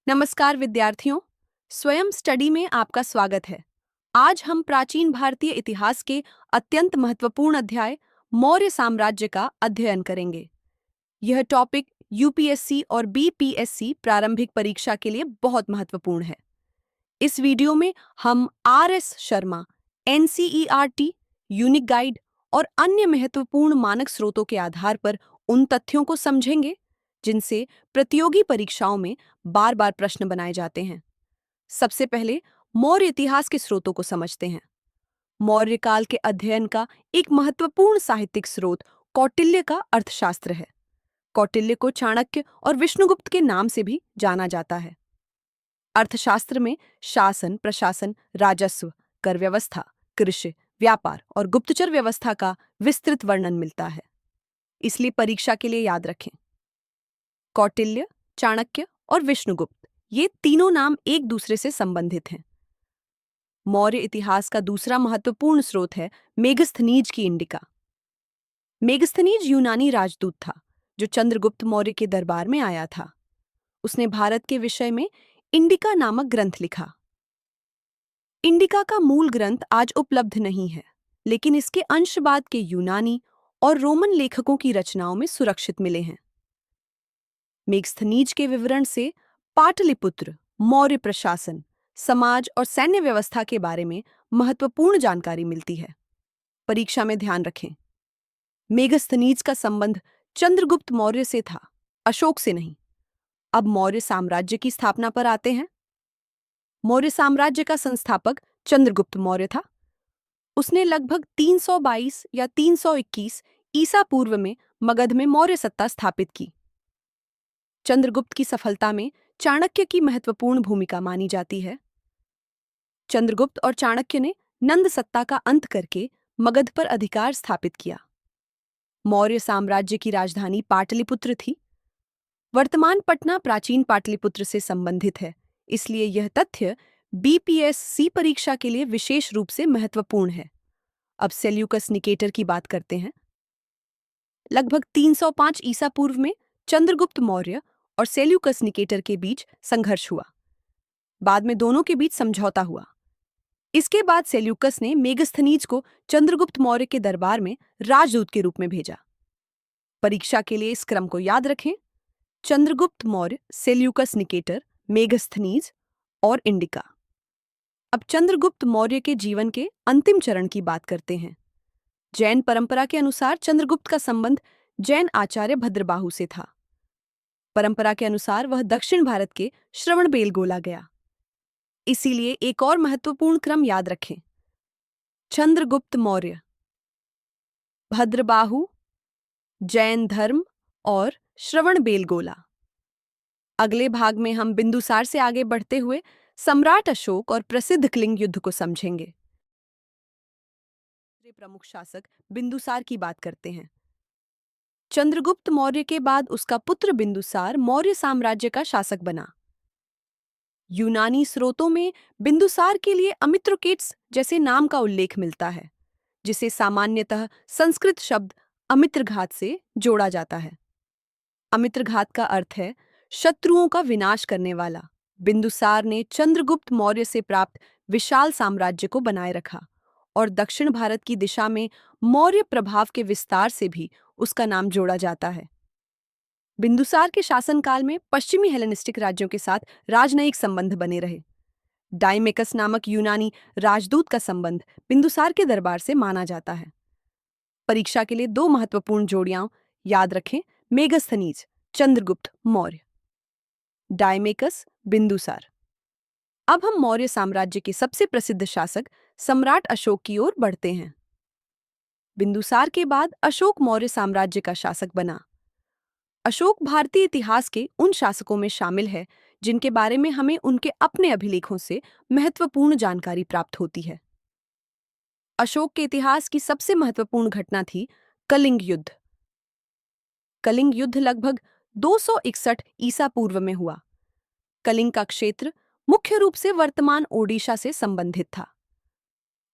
नमस्कार विद्यार्थियों, स्वयं स्टडी में आपका स्वागत है। आज हम प्राचीन भारतीय इतिहास के अत्यंत महत्वपूर्ण अध्याय मौर्य साम्राज्य का अध्ययन करेंगे। यह टॉपिक यूपीएससी और बीपीएससी प्रारंभिक परीक्षा के लिए बहुत महत्वपूर्ण है। इस वीडियो में हम RS. Sharma, NCERT, unique guide और अन्य महत्वपूर्ण मानक स्रोतों के आधार पर उन तथ्यों को समझेंगे जिनसे प्रतियोगी परीक्षाओं में बार-बार प्रश्न बनाए जाते हैं। सबसे पहले मौर्य इतिहास के स्रोतों को समझते हैं। मौर्य काल के अध्ययन का एक महत्वपूर्ण साहित्यिक स्रोत कौटिल्य का अर्थशास्त्र है। कौटिल्य को चाणक्य और विष्णुगुप्त के नाम से भी जाना जाता है। अर्थशास्त्र में शासन, प्रशासन, राजस्व, कर व्यवस्था, कृषि, व्यापार और गुप्तचर व्यवस्था का विस्तृत वर्णन मिलता है। इसलिए परीक्षा के लिए याद रखें, कौटिल्य, चाणक्य और विष्णुगुप्त ये तीनों नाम एक दूसरे से संबंधित हैं। मौर्य इतिहास का दूसरा महत्वपूर्ण स्रोत है मेगस्थनीज की इंडिका। मेगस्थनीज यूनानी राजदूत था जो चंद्रगुप्त मौर्य के दरबार में आया था। उसने भारत के विषय में इंडिका नामक ग्रंथ लिखा। इंडिका का मूल ग्रंथ आज उपलब्ध नहीं है, लेकिन इसके अंश बाद के यूनानी और रोमन लेखकों की रचनाओं में सुरक्षित मिले हैं। मेगस्थनीज के विवरण से पाटलिपुत्र, मौर्य प्रशासन, समाज और सैन्य व्यवस्था के बारे में महत्वपूर्ण जानकारी मिलती है। परीक्षा में ध्यान रखें, मेगस्थनीज का संबंध चंद्रगुप्त मौर्य से था, अशोक से नहीं। अब मौर्य साम्राज्य की स्थापना पर आते हैं। मौर्य साम्राज्य का संस्थापक चंद्रगुप्त मौर्य था। उसने लगभग 322 या 321 ईसा पूर्व में मगध में मौर्य सत्ता स्थापित की। चंद्रगुप्त की सफलता में चाणक्य की महत्वपूर्ण भूमिका मानी जाती है। चंद्रगुप्त और चाणक्य ने नंद सत्ता का अंत करके मगध पर अधिकार स्थापित किया। मौर्य साम्राज्य की राजधानी पाटलिपुत्र थी। वर्तमान पटना प्राचीन पाटलिपुत्र से संबंधित है, इसलिए यह तथ्य बीपीएससी परीक्षा के लिए विशेष रूप से महत्वपूर्ण है। अब सेल्यूकस निकेटर की बात करते हैं। लगभग 305 ईसा पूर्व में चंद्रगुप्त मौर्य और सेल्यूकस निकेटर के बीच संघर्ष हुआ। बाद में दोनों के बीच समझौता हुआ। इसके बाद सेल्यूकस ने मेगस्थनीज को चंद्रगुप्त मौर्य के दरबार में राजदूत के रूप में भेजा। परीक्षा के लिए इस क्रम को याद रखें, Chandragupta Maurya, Seleucus Nicator, Megasthenes और इंडिका। अब चंद्रगुप्त मौर्य के जीवन के अंतिम चरण की बात करते हैं। जैन परंपरा के अनुसार चंद्रगुप्त का संबंध जैन आचार्य भद्रबाहु से था। परंपरा के अनुसार वह दक्षिण भारत के श्रवणबेलगोला गया। इसीलिए एक और महत्वपूर्ण क्रम याद रखें, चंद्रगुप्त मौर्य, भद्रबाहु, जैन धर्म और श्रवणबेलगोला। अगले भाग में हम बिंदुसार से आगे बढ़ते हुए सम्राट अशोक और प्रसिद्ध कलिंग युद्ध को समझेंगे। प्रमुख शासक बिंदुसार की बात करते हैं। चंद्रगुप्त मौर्य के बाद उसका पुत्र बिंदुसार मौर्य साम्राज्य का शासक बना। यूनानी स्रोतों में बिंदुसार के लिए अमित्रकेट्स जैसे नाम का उल्लेख मिलता है, जिसे सामान्यतः संस्कृत शब्द अमित्रघात से जोड़ा जाता है। अमित्रघात का अर्थ है शत्रुओं का विनाश करने वाला। बिंदुसार ने चंद्रगुप्त मौर्य से प्राप्त विशाल साम्राज्य को बनाए रखा और दक्षिण भारत की दिशा में मौर्य प्रभाव के विस्तार से भी उसका नाम जोड़ा जाता है। बिंदुसार के शासनकाल में पश्चिमी हेलेनिस्टिक राज्यों के साथ राजनयिक संबंध बने रहे। डाइमेकस नामक यूनानी राजदूत का संबंध बिंदुसार के दरबार से माना जाता है। परीक्षा के लिए दो महत्वपूर्ण जोड़ियां याद रखें, मेगस्थनीज, चंद्रगुप्त मौर्य, डाइमेकस, बिंदुसार। अब हम मौर्य साम्राज्य के सबसे प्रसिद्ध शासक सम्राट अशोक की ओर बढ़ते हैं। बिंदुसार के बाद अशोक मौर्य साम्राज्य का शासक बना। अशोक भारतीय इतिहास के उन शासकों में शामिल है जिनके बारे में हमें उनके अपने अभिलेखों से महत्वपूर्ण जानकारी प्राप्त होती है। अशोक के इतिहास की सबसे महत्वपूर्ण घटना थी कलिंग युद्ध। कलिंग युद्ध लगभग 261 ईसा पूर्व में हुआ। कलिंग का क्षेत्र मुख्य रूप से वर्तमान ओडिशा से संबंधित था।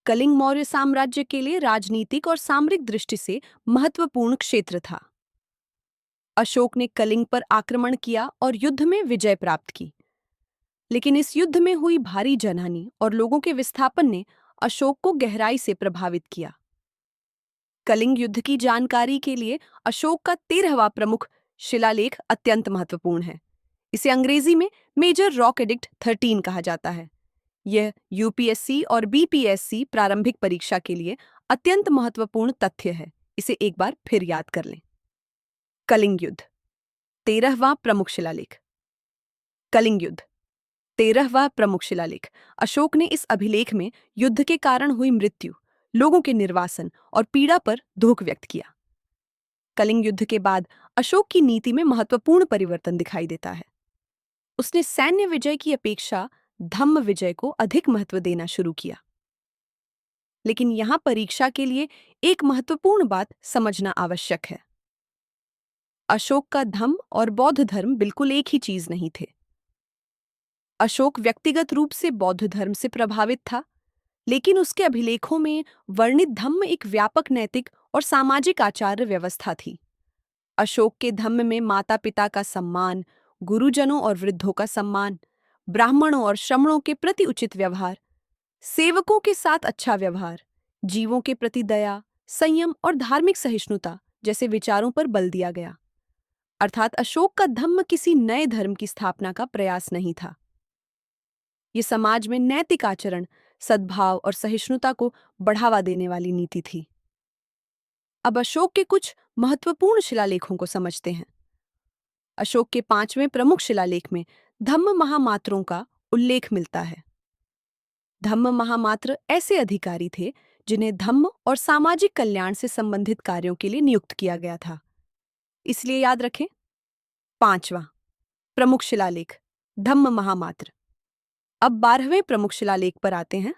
कलिंग मौर्य साम्राज्य के लिए राजनीतिक और सामरिक दृष्टि से महत्वपूर्ण क्षेत्र था। अशोक ने कलिंग पर आक्रमण किया और युद्ध में विजय प्राप्त की। लेकिन इस युद्ध में हुई भारी जनहानि और लोगों के विस्थापन ने अशोक को गहराई से प्रभावित किया। कलिंग युद्ध की जानकारी के लिए अशोक का 13वां प्रमुख शिलालेख अत्यंत महत्वपूर्ण है। इसे अंग्रेजी में मेजर रॉक एडिक्ट 13 कहा जाता है। यह यूपीएससी और बीपीएससी प्रारंभिक परीक्षा के लिए अत्यंत महत्वपूर्ण तथ्य है। इसे एक बार फिर याद कर लें। कलिंग युद्ध 13वां प्रमुख शिलालेख। कलिंग युद्ध 13वां प्रमुख शिलालेख। अशोक ने इस अभिलेख में युद्ध के कारण हुई मृत्यु, लोगों के निर्वासन और पीड़ा पर दुख व्यक्त किया। कलिंग युद्ध के बाद अशोक की नीति में महत्वपूर्ण परिवर्तन दिखाई देता है। उसने सैन्य विजय की अपेक्षा धम्म विजय को अधिक महत्व देना शुरू किया। लेकिन यहां परीक्षा के लिए एक महत्वपूर्ण बात समझना आवश्यक है। अशोक का धम्म और बौद्ध धर्म बिल्कुल एक ही चीज नहीं थे। अशोक व्यक्तिगत रूप से बौद्ध धर्म से प्रभावित था, लेकिन उसके अभिलेखों में वर्णित धम्म एक व्यापक नैतिक और सामाजिक आचार व्यवस्था थी। अशोक के धम्म में माता पिता का सम्मान, गुरुजनों और वृद्धों का सम्मान, ब्राह्मणों और श्रमणों के प्रति उचित व्यवहार, सेवकों के साथ अच्छा व्यवहार, जीवों के प्रति दया, संयम और धार्मिक सहिष्णुता जैसे विचारों पर बल दिया गया। अर्थात अशोक का धम्म किसी नए धर्म की स्थापना का प्रयास नहीं था। ये समाज में नैतिक आचरण, सद्भाव और सहिष्णुता को बढ़ावा देने वाली नीति थी। अब अशोक के कुछ महत्वपूर्ण शिलालेखों को समझते हैं। अशोक के 5वें प्रमुख शिलालेख में धम्म महामात्रों का उल्लेख मिलता है। धम्म महामात्र ऐसे अधिकारी थे जिन्हें धम्म और सामाजिक कल्याण से संबंधित कार्यों के लिए नियुक्त किया गया था। इसलिए याद रखें, 5वां प्रमुख शिलालेख धम्म महामात्र। अब 12वें प्रमुख शिलालेख पर आते हैं।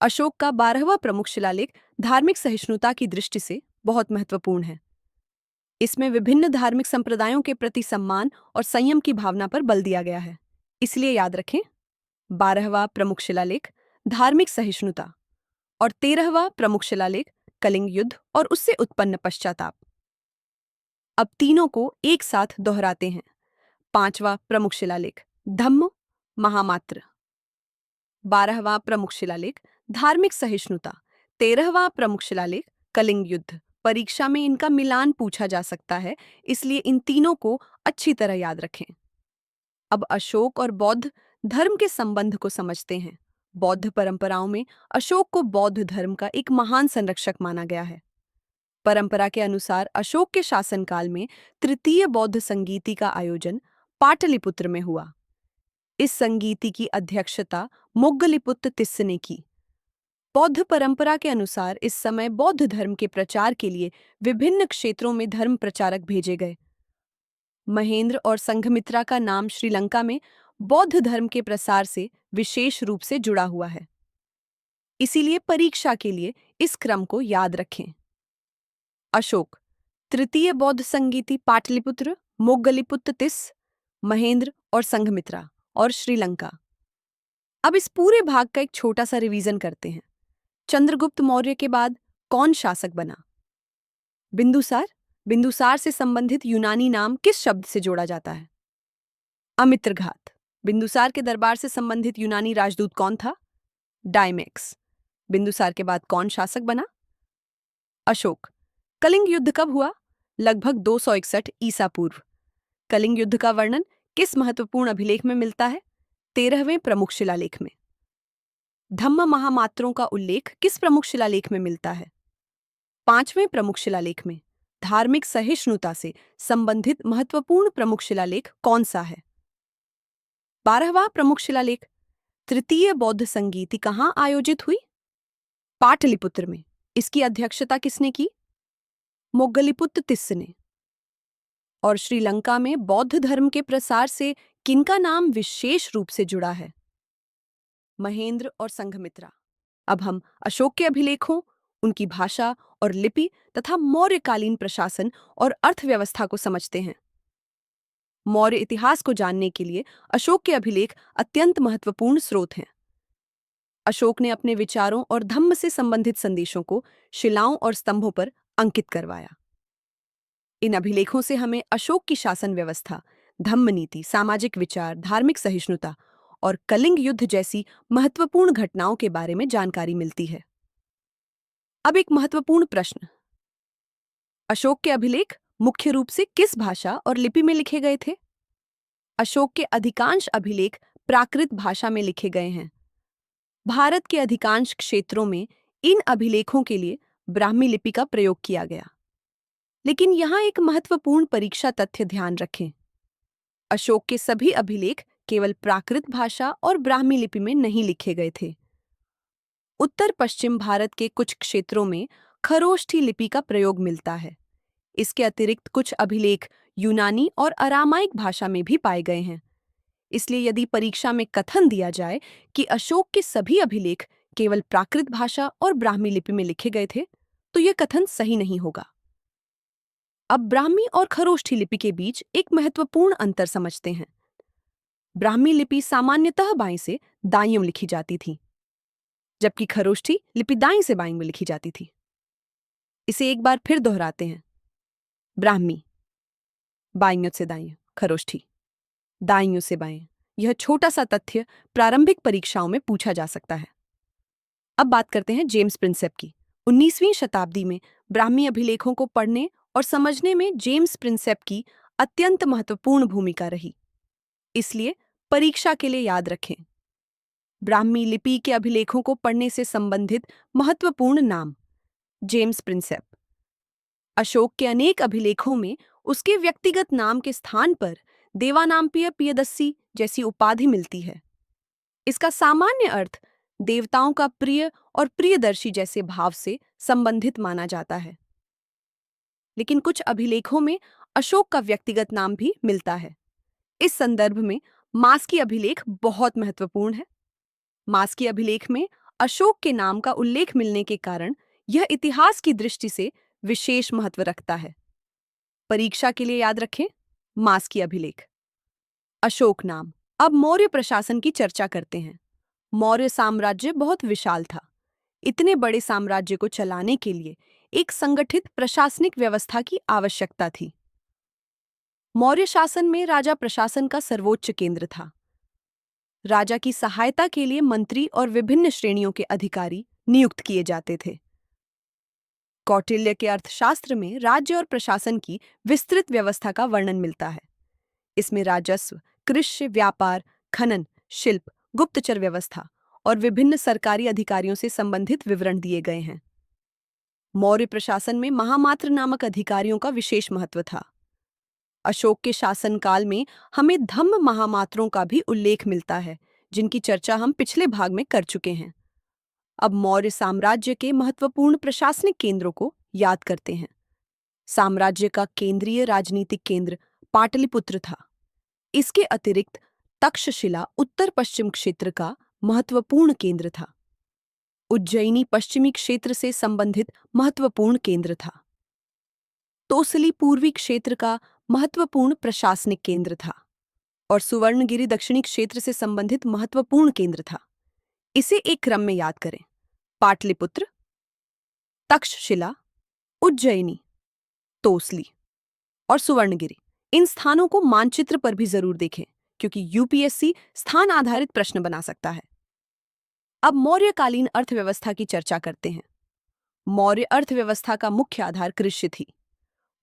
अशोक का 12वां प्रमुख शिलालेख धार्मिक सहिष्णुता की दृष्टि से बहुत महत्वपूर्ण है। इसमें विभिन्न धार्मिक संप्रदायों के प्रति सम्मान और संयम की भावना पर बल दिया गया है। इसलिए याद रखें, 12वां प्रमुख शिलालेख धार्मिक सहिष्णुता और 13वां प्रमुख शिलालेख कलिंग युद्ध और उससे उत्पन्न पश्चाताप। अब तीनों को एक साथ दोहराते हैं। 5वां प्रमुख शिलालेख धम्म महामात्र, 12वां प्रमुख शिलालेख धार्मिक सहिष्णुता, 13वां प्रमुख शिलालेख कलिंग युद्ध। परीक्षा में इनका मिलान पूछा जा सकता है, इसलिए इन तीनों को अच्छी तरह याद रखें। अब अशोक और बौद्ध धर्म के संबंध को समझते हैं। बौद्ध परंपराओं में अशोक को बौद्ध धर्म का एक महान संरक्षक माना गया है। परंपरा के अनुसार अशोक के शासनकाल में तृतीय बौद्ध संगीति का आयोजन पाटलिपुत्र में हुआ। इस संगीति की अध्यक्षता मोग्गलिपुत्र तिस्स ने की। बौद्ध परंपरा के अनुसार इस समय बौद्ध धर्म के प्रचार के लिए विभिन्न क्षेत्रों में धर्म प्रचारक भेजे गए। महेंद्र और संघमित्रा का नाम श्रीलंका में बौद्ध धर्म के प्रसार से विशेष रूप से जुड़ा हुआ है। इसीलिए परीक्षा के लिए इस क्रम को याद रखें। अशोक, तृतीय बौद्ध संगीति पाटलिपुत्र, मोग्गलिपुत्र तिस्स, महेंद्र और संघमित्रा और श्रीलंका। अब इस पूरे भाग का एक छोटा सा रिवीजन करते हैं। चंद्रगुप्त मौर्य के बाद कौन शासक बना? बिंदुसार। बिंदुसार से संबंधित यूनानी नाम किस शब्द से जोड़ा जाता है? अमित्रघात। बिंदुसार के दरबार से संबंधित यूनानी राजदूत कौन था? डायमेक्स। बिंदुसार के बाद कौन शासक बना? अशोक। कलिंग युद्ध कब हुआ? लगभग 261 ईसा पूर्व। कलिंग युद्ध का वर्णन किस महत्वपूर्ण अभिलेख में मिलता है? 13वें प्रमुख शिलालेख में। धम्म महामात्रों का उल्लेख किस प्रमुख शिलालेख में मिलता है? 5वें प्रमुख शिलालेख में। धार्मिक सहिष्णुता से संबंधित महत्वपूर्ण प्रमुख शिलालेख कौन सा है? 12वां प्रमुख शिलालेख। तृतीय बौद्ध संगीति कहाँ आयोजित हुई? पाटलिपुत्र में। इसकी अध्यक्षता किसने की? मोग्गलिपुत्र तिस्स ने। और श्रीलंका में बौद्ध धर्म के प्रसार से किनका नाम विशेष रूप से जुड़ा है? महेंद्र और संघमित्रा। अब हम अशोक के अभिलेखों, उनकी भाषा और लिपि तथा मौर्यकालीन प्रशासन और अर्थव्यवस्था को समझते हैं। मौर्य इतिहास को जानने के लिए अशोक के अभिलेख अत्यंत महत्वपूर्ण स्रोत हैं। अशोक ने अपने विचारों और धम्म से संबंधित संदेशों को शिलाओं और स्तंभों पर अंकित करवाया। इन अभिलेखों से हमें अशोक की शासन व्यवस्था, धम्म नीति, सामाजिक विचार, धार्मिक सहिष्णुता और कलिंग युद्ध जैसी महत्वपूर्ण घटनाओं के बारे में जानकारी मिलती है। अब एक महत्वपूर्ण प्रश्न, अशोक के अभिलेख मुख्य रूप से किस भाषा और लिपि में लिखे गए थे? अशोक के अधिकांश अभिलेख प्राकृत भाषा में लिखे गए हैं। भारत के अधिकांश क्षेत्रों में इन अभिलेखों के लिए ब्राह्मी लिपि का प्रयोग किया गया। लेकिन यहाँ एक महत्वपूर्ण परीक्षा तथ्य ध्यान रखें। अशोक के सभी अभिलेख केवल प्राकृत भाषा और ब्राह्मी लिपि में नहीं लिखे गए थे। उत्तर पश्चिम भारत के कुछ क्षेत्रों में खरोष्ठी लिपि का प्रयोग मिलता है। इसके अतिरिक्त कुछ अभिलेख यूनानी और अरामाइक भाषा में भी पाए गए हैं। इसलिए यदि परीक्षा में कथन दिया जाए कि अशोक के सभी अभिलेख केवल प्राकृत भाषा और ब्राह्मी लिपि में लिखे गए थे, तो यह कथन सही नहीं होगा। अब ब्राह्मी और खरोष्ठी लिपि के बीच एक महत्वपूर्ण अंतर समझते हैं। ब्राह्मी लिपि सामान्यतः बाईं से दाईं ओर लिखी जाती थी, जबकि खरोष्ठी लिपि दाईं से बाईं में लिखी जाती थी। इसे एक बार फिर दोहराते हैं। ब्राह्मी बाईं ओर से दाईं, खरोष्ठी दाईं ओर से बाएं। यह छोटा सा तथ्य प्रारंभिक परीक्षाओं में पूछा जा सकता है। अब बात करते हैं जेम्स प्रिंसेप की। 19वीं शताब्दी में ब्राह्मी अभिलेखों को पढ़ने और समझने में जेम्स प्रिंसेप की अत्यंत महत्वपूर्ण भूमिका रही। इसलिए परीक्षा के लिए याद रखें। ब्राह्मी लिपि के अभिलेखों को पढ़ने से संबंधित महत्वपूर्ण नाम: जेम्स प्रिंसेप। अशोक के अनेक अभिलेखों में उसके व्यक्तिगत नाम के स्थान पर देवानाम्पिय पियदस्सी जैसी उपाधि मिलती है। इसका सामान्य अर्थ देवताओं का प्रिय और प्रियदर्शी जैसे भाव से संबंधित माना जाता है। लेकिन कुछ अभिलेखों में अशोक का व्यक्तिगत नाम भी मिलता है। इस संदर्भ में मास्की अभिलेख बहुत महत्वपूर्ण है। मास्की अभिलेख में अशोक के नाम का उल्लेख मिलने के कारण यह इतिहास की दृष्टि से विशेष महत्व रखता है। परीक्षा के लिए याद रखें मास्की अभिलेख। अशोक नाम। अब मौर्य प्रशासन की चर्चा करते हैं। मौर्य साम्राज्य बहुत विशाल था। इतने बड़े साम्राज्य को चलाने के लिए एक संगठित प्रशासनिक व्यवस्था की आवश्यकता थी। मौर्य शासन में राजा प्रशासन का सर्वोच्च केंद्र था। राजा की सहायता के लिए मंत्री और विभिन्न श्रेणियों के अधिकारी नियुक्त किए जाते थे। कौटिल्य के अर्थशास्त्र में राज्य और प्रशासन की विस्तृत व्यवस्था का वर्णन मिलता है। इसमें राजस्व, कृषि, व्यापार, खनन, शिल्प, गुप्तचर व्यवस्था और विभिन्न सरकारी अधिकारियों से संबंधित विवरण दिए गए हैं। मौर्य प्रशासन में महामात्र नामक अधिकारियों का विशेष महत्व था। अशोक के शासनकाल में हमें धम्म महामात्रों का भी उल्लेख मिलता है, जिनकी चर्चा हम पिछले भाग में कर चुके हैं। अब मौर्य साम्राज्य के महत्वपूर्ण प्रशासनिक केंद्रों को याद करते हैं। साम्राज्य का केंद्रीय राजनीतिक केंद्र पाटलिपुत्र था। इसके अतिरिक्त तक्षशिला उत्तर पश्चिम क्षेत्र का महत्वपूर्ण केंद्र था। उज्जैनी पश्चिमी क्षेत्र से संबंधित महत्वपूर्ण केंद्र था। तोसली पूर्वी क्षेत्र का महत्वपूर्ण प्रशासनिक केंद्र था और सुवर्णगिरी दक्षिणी क्षेत्र से संबंधित महत्वपूर्ण केंद्र था। इसे एक क्रम में याद करें: पाटलिपुत्र, तक्षशिला, उज्जैनी, तोसली और सुवर्णगिरी। इन स्थानों को मानचित्र पर भी जरूर देखें, क्योंकि यूपीएससी स्थान आधारित प्रश्न बना सकता है। अब मौर्यकालीन अर्थव्यवस्था की चर्चा करते हैं। मौर्य अर्थव्यवस्था का मुख्य आधार कृषि थी।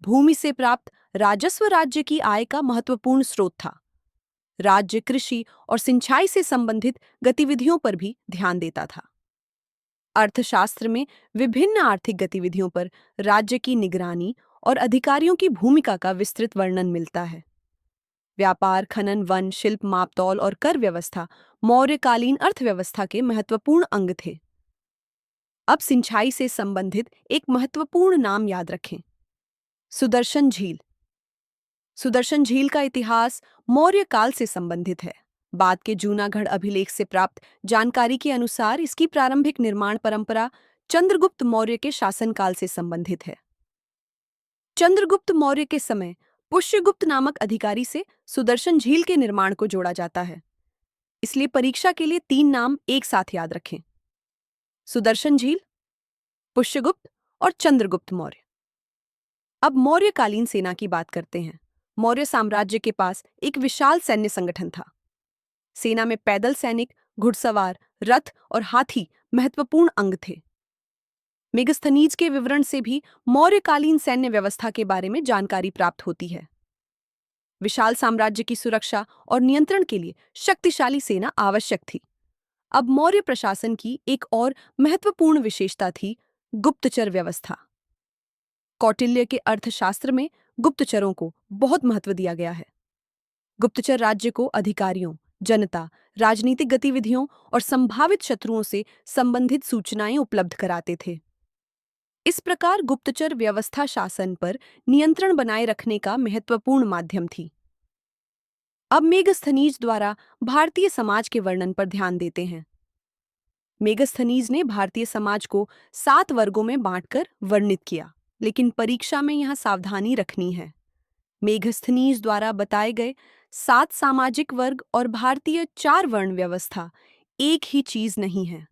भूमि से प्राप्त राजस्व राज्य की आय का महत्वपूर्ण स्रोत था। राज्य कृषि और सिंचाई से संबंधित गतिविधियों पर भी ध्यान देता था। अर्थशास्त्र में विभिन्न आर्थिक गतिविधियों पर राज्य की निगरानी और अधिकारियों की भूमिका का विस्तृत वर्णन मिलता है। व्यापार, खनन, वन, शिल्प, मापतौल और कर व्यवस्था मौर्यकालीन अर्थव्यवस्था के महत्वपूर्ण अंग थे। अब सिंचाई से संबंधित एक महत्वपूर्ण नाम याद रखें: सुदर्शन झील। सुदर्शन झील का इतिहास मौर्य काल से संबंधित है। बाद के जूनागढ़ अभिलेख से प्राप्त जानकारी के अनुसार इसकी प्रारंभिक निर्माण परंपरा चंद्रगुप्त मौर्य के शासनकाल से संबंधित है। चंद्रगुप्त मौर्य के समय पुष्यगुप्त नामक अधिकारी से सुदर्शन झील के निर्माण को जोड़ा जाता है। इसलिए परीक्षा के लिए 3 नाम एक साथ याद रखें: सुदर्शन झील, पुष्यगुप्त और चंद्रगुप्त मौर्य। अब मौर्यकालीन सेना की बात करते हैं। मौर्य साम्राज्य के पास एक विशाल सैन्य संगठन था। सेना में पैदल सैनिक, घुड़सवार, रथ और हाथी महत्वपूर्ण अंग थे। मेगस्थनीज के विवरण से भी मौर्यकालीन सैन्य व्यवस्था के बारे में जानकारी प्राप्त होती है। विशाल साम्राज्य की सुरक्षा और नियंत्रण के लिए शक्तिशाली सेना आवश्यक थी। अब मौर्य प्रशासन की एक और महत्वपूर्ण विशेषता थी गुप्तचर व्यवस्था। कौटिल्य के अर्थशास्त्र में गुप्तचरों को बहुत महत्व दिया गया है। गुप्तचर राज्य को अधिकारियों, जनता, राजनीतिक गतिविधियों और संभावित शत्रुओं से संबंधित सूचनाएं उपलब्ध कराते थे। इस प्रकार गुप्तचर व्यवस्था शासन पर नियंत्रण बनाए रखने का महत्वपूर्ण माध्यम थी। अब मेगस्थनीज द्वारा भारतीय समाज के वर्णन पर ध्यान देते हैं। मेगस्थनीज ने भारतीय समाज को 7 वर्गों में बांटकर वर्णित किया, लेकिन परीक्षा में यहां सावधानी रखनी है। मेगस्थनीज द्वारा बताए गए 7 सामाजिक वर्ग और भारतीय 4 वर्ण व्यवस्था एक ही चीज नहीं है।